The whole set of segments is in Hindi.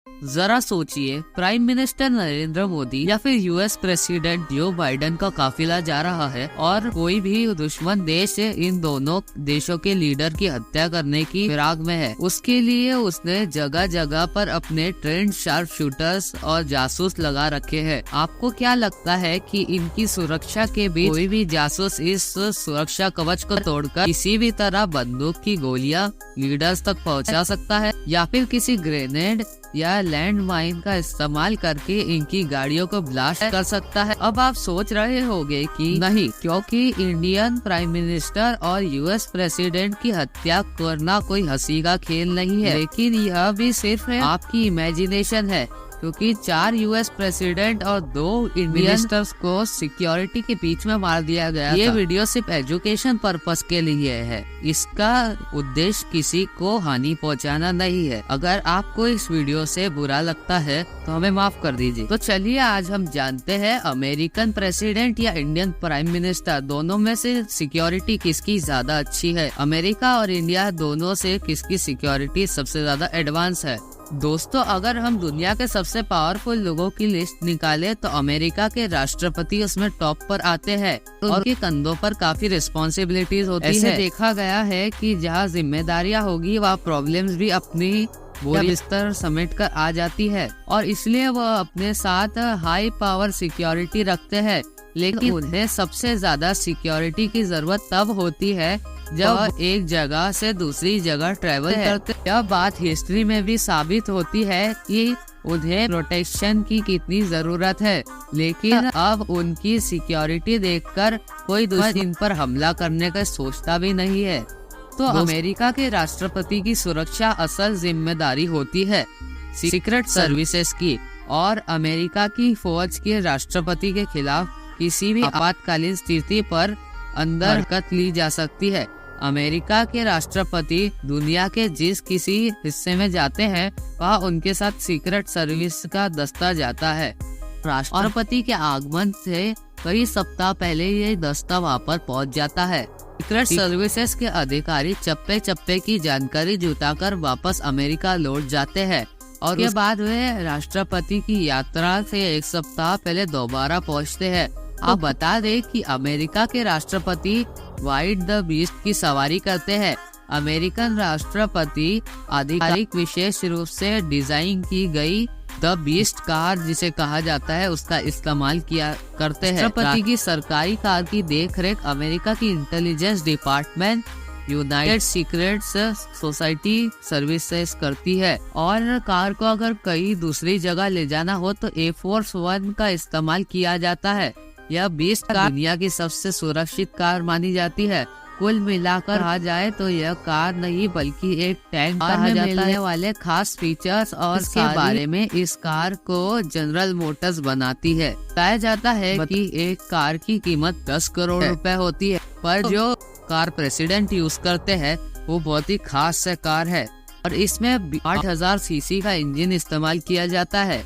जरा सोचिए, प्राइम मिनिस्टर नरेंद्र मोदी या फिर यूएस प्रेसिडेंट जो बाइडेन का काफिला जा रहा है और कोई भी दुश्मन देश इन दोनों देशों के लीडर की हत्या करने की फिराक में है। उसके लिए उसने जगह जगह पर अपने ट्रेंड शार्प शूटर्स और जासूस लगा रखे हैं। आपको क्या लगता है कि इनकी सुरक्षा के बीच कोई भी जासूस इस सुरक्षा कवच को तोड़कर किसी भी तरह बंदूक की गोलियां लीडर्स तक पहुंचा सकता है, या फिर किसी ग्रेनेड या लैंड माइन का इस्तेमाल करके इनकी गाड़ियों को ब्लास्ट कर सकता है? अब आप सोच रहे होंगे कि नहीं, क्योंकि इंडियन प्राइम मिनिस्टर और यूएस प्रेसिडेंट की हत्या करना कोई हंसी का खेल नहीं है। लेकिन यह भी सिर्फ आपकी इमेजिनेशन है, क्योंकि 4 यूएस प्रेसिडेंट और 2 इंडियन मिनिस्टर्स को सिक्योरिटी के बीच में मार दिया गया। ये वीडियो सिर्फ एजुकेशन पर्पस के लिए है, इसका उद्देश्य किसी को हानि पहुंचाना नहीं है। अगर आपको इस वीडियो से बुरा लगता है तो हमें माफ कर दीजिए। तो चलिए आज हम जानते हैं अमेरिकन प्रेसिडेंट या इंडियन प्राइम मिनिस्टर दोनों में से सिक्योरिटी किसकी ज्यादा अच्छी है। अमेरिका और इंडिया दोनों से किसकी सिक्योरिटी सबसे ज्यादा एडवांस है। दोस्तों, अगर हम दुनिया के सबसे पावरफुल लोगों की लिस्ट निकाले तो अमेरिका के राष्ट्रपति उसमें टॉप पर आते हैं और उनके कंधों पर काफी रिस्पॉन्सिबिलिटीज होती है। ऐसे देखा गया है कि जहाँ जिम्मेदारियां होगी वहाँ प्रॉब्लम्स भी अपनी बोरी बिस्तर समेट कर आ जाती है, और इसलिए वह अपने साथ हाई पावर सिक्योरिटी रखते हैं। लेकिन उन्हें सबसे ज्यादा सिक्योरिटी की जरूरत तब होती है जब एक जगह से दूसरी जगह ट्रेवल करते। यह बात हिस्ट्री में भी साबित होती है कि उन्हें प्रोटेक्शन की कितनी जरूरत है। लेकिन अब उनकी सिक्योरिटी देखकर कोई दुश्मन इन पर हमला करने का सोचता भी नहीं है। तो अमेरिका के राष्ट्रपति की सुरक्षा असल जिम्मेदारी होती है सीक्रेट सर्विसेज की, और अमेरिका की फौज के राष्ट्रपति के खिलाफ किसी भी आपातकालीन स्थिति पर अंदर हरकत ली जा सकती है। अमेरिका के राष्ट्रपति दुनिया के जिस किसी हिस्से में जाते हैं वहाँ उनके साथ सीक्रेट सर्विस का दस्ता जाता है। राष्ट्रपति के आगमन से कई सप्ताह पहले ये दस्ता वहाँ पर पहुँच जाता है। सीक्रेट सर्विसेज के अधिकारी चप्पे चप्पे की जानकारी जुटाकर वापस अमेरिका लौट जाते हैं, और उसके बाद वे राष्ट्रपति की यात्रा से एक सप्ताह पहले दोबारा पहुँचते हैं। आप बता दें कि अमेरिका के राष्ट्रपति व्हाइट द बीस्ट की सवारी करते हैं। अमेरिकन राष्ट्रपति आधिकारिक विशेष रूप से डिजाइन की गई द बीस्ट कार, जिसे कहा जाता है, उसका इस्तेमाल किया करते हैं। राष्ट्रपति की सरकारी कार की देखरेख अमेरिका की intelligence department United secrets society services करती है, और कार को अगर कहीं दूसरी जगह ले जाना हो तो एयरफोर्स 1 का इस्तेमाल किया जाता है। यह बीस्ट कार दुनिया की सबसे सुरक्षित कार मानी जाती है। कुल मिलाकर कहा जाए तो यह कार नहीं बल्कि एक टैंक कहा जाता है। वाले खास फीचर्स और इसके बारे में इस कार को जनरल मोटर्स बनाती है। बताया जाता है कि एक कार की कीमत 10 करोड़ रुपए होती है, पर जो कार प्रेसिडेंट यूज करते हैं वो बहुत ही खास कार है, और इसमें 8000 सीसी का इंजन इस्तेमाल किया जाता है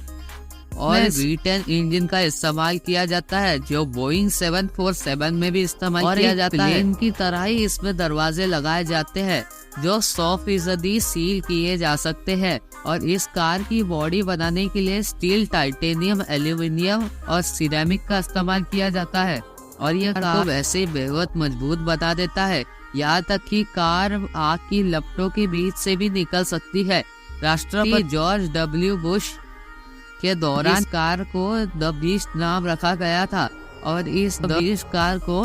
और V10 इंजन का इस्तेमाल किया जाता है, जो बोइंग 747 में भी इस्तेमाल किया जाता है। प्लेन की तरह ही इसमें दरवाजे लगाए जाते हैं जो 100% सील किए जा सकते हैं, और इस कार की बॉडी बनाने के लिए स्टील, टाइटेनियम, एल्यूमिनियम और सिरेमिक का इस्तेमाल किया जाता है, और यह कार को वैसे बेहद मजबूत बता देता है। यहाँ तक कि कार आग की लपटों के बीच से भी निकल सकती है। राष्ट्रपति जॉर्ज W. बुश के दौरान कार को द बीस्ट नाम रखा गया था, और इस द बीस्ट कार को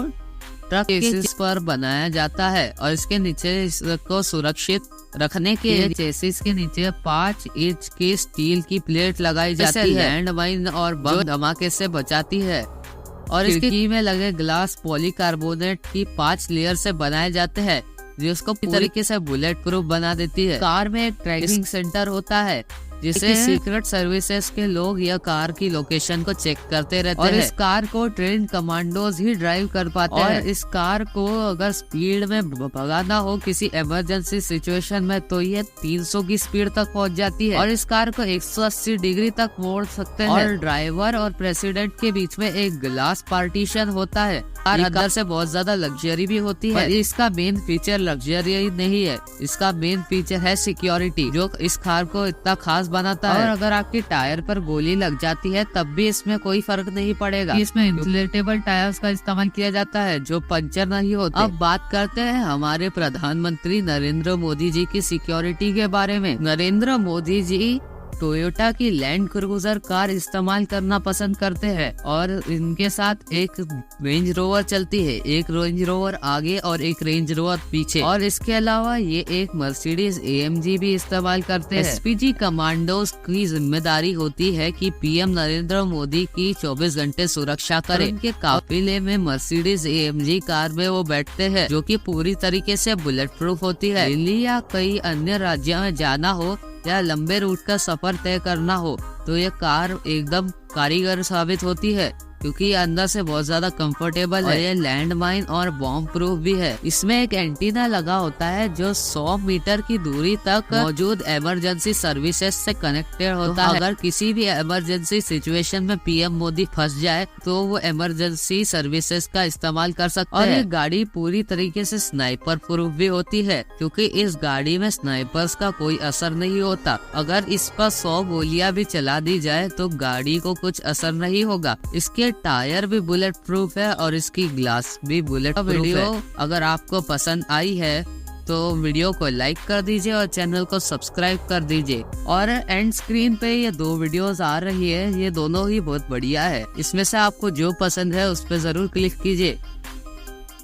ट्रक चेसिस पर बनाया जाता है, और इसके नीचे इसको सुरक्षित रखने के लिए चेसिस के नीचे 5 इंच की स्टील की प्लेट लगाई जाती है। लैंड माइन और बम धमाके से बचाती है, और इसके की में लगे ग्लास पॉलीकार्बोनेट की 5 लेयर से बनाए जाते हैं, जिसको पूरी तरीके से बुलेट प्रूफ बना देती है। कार में एक ट्रैकिंग सेंटर होता है जिसे सीक्रेट सर्विसेज के लोग यह कार की लोकेशन को चेक करते रहते हैं, और इस कार को ट्रेन कमांडोज ही ड्राइव कर पाते हैं। इस कार को अगर स्पीड में भगाना हो किसी इमरजेंसी सिचुएशन में तो ये 300 की स्पीड तक पहुंच जाती है, और इस कार को 180 डिग्री तक मोड़ सकते हैं। और ड्राइवर और प्रेसिडेंट के बीच में एक ग्लास पार्टीशन होता है कार अंदर से बहुत ज्यादा लग्जरी भी होती है, पर इसका मेन फीचर लग्जरी नहीं है, इसका मेन फीचर है सिक्योरिटी, जो इस कार को इतना खास बनाता है। और अगर आपके टायर पर गोली लग जाती है तब भी इसमें कोई फर्क नहीं पड़ेगा। इसमें इंसुलेटेबल टायर्स का इस्तेमाल किया जाता है जो पंचर नहीं होते। अब बात करते हैं हमारे प्रधानमंत्री नरेंद्र मोदी जी की सिक्योरिटी के बारे में। नरेंद्र मोदी जी टोयोटा की लैंड क्रूजर कार इस्तेमाल करना पसंद करते हैं और इनके साथ एक रेंज रोवर चलती है, एक रेंज रोवर आगे और एक रेंज रोवर पीछे। और इसके अलावा ये एक मर्सिडीज AMG भी इस्तेमाल करते हैं। SPG कमांडोज की जिम्मेदारी होती है कि PM नरेंद्र मोदी की 24 घंटे सुरक्षा करें। इनके काफिले में मर्सिडीज AMG कार में वो बैठते हैं जो कि पूरी तरीके से बुलेट प्रूफ होती है। दिल्ली या कई अन्य राज्यों में जाना हो या लंबे रूट का सफर तय करना हो तो ये कार एकदम कारीगर साबित होती है, क्योंकि ये अंदर से बहुत ज्यादा कंफर्टेबल है। ये लैंड माइन और बॉम्ब प्रूफ भी है। इसमें एक एंटीना लगा होता है जो 100 मीटर की दूरी तक मौजूद इमरजेंसी सर्विसेज से कनेक्टेड होता है। अगर किसी भी इमरजेंसी सिचुएशन में PM मोदी फंस जाए तो वो इमरजेंसी सर्विसेज का इस्तेमाल कर सकते हैं। और ये गाड़ी पूरी तरीके से स्नाइपर प्रूफ भी होती है, क्योंकि इस गाड़ी में स्नाइपर्स का कोई असर नहीं होता। अगर इस पर 100 गोलियां भी चला दी जाए तो गाड़ी को कुछ असर नहीं होगा। इसके टायर भी बुलेट प्रूफ है और इसकी ग्लास भी बुलेट प्रूफ है। वीडियो अगर आपको पसंद आई है तो वीडियो को लाइक कर दीजिए और चैनल को सब्सक्राइब कर दीजिए। और एंड स्क्रीन पे ये 2 वीडियोस आ रही है, ये दोनों ही बहुत बढ़िया है। इसमें से आपको जो पसंद है उस पर जरूर क्लिक कीजिए।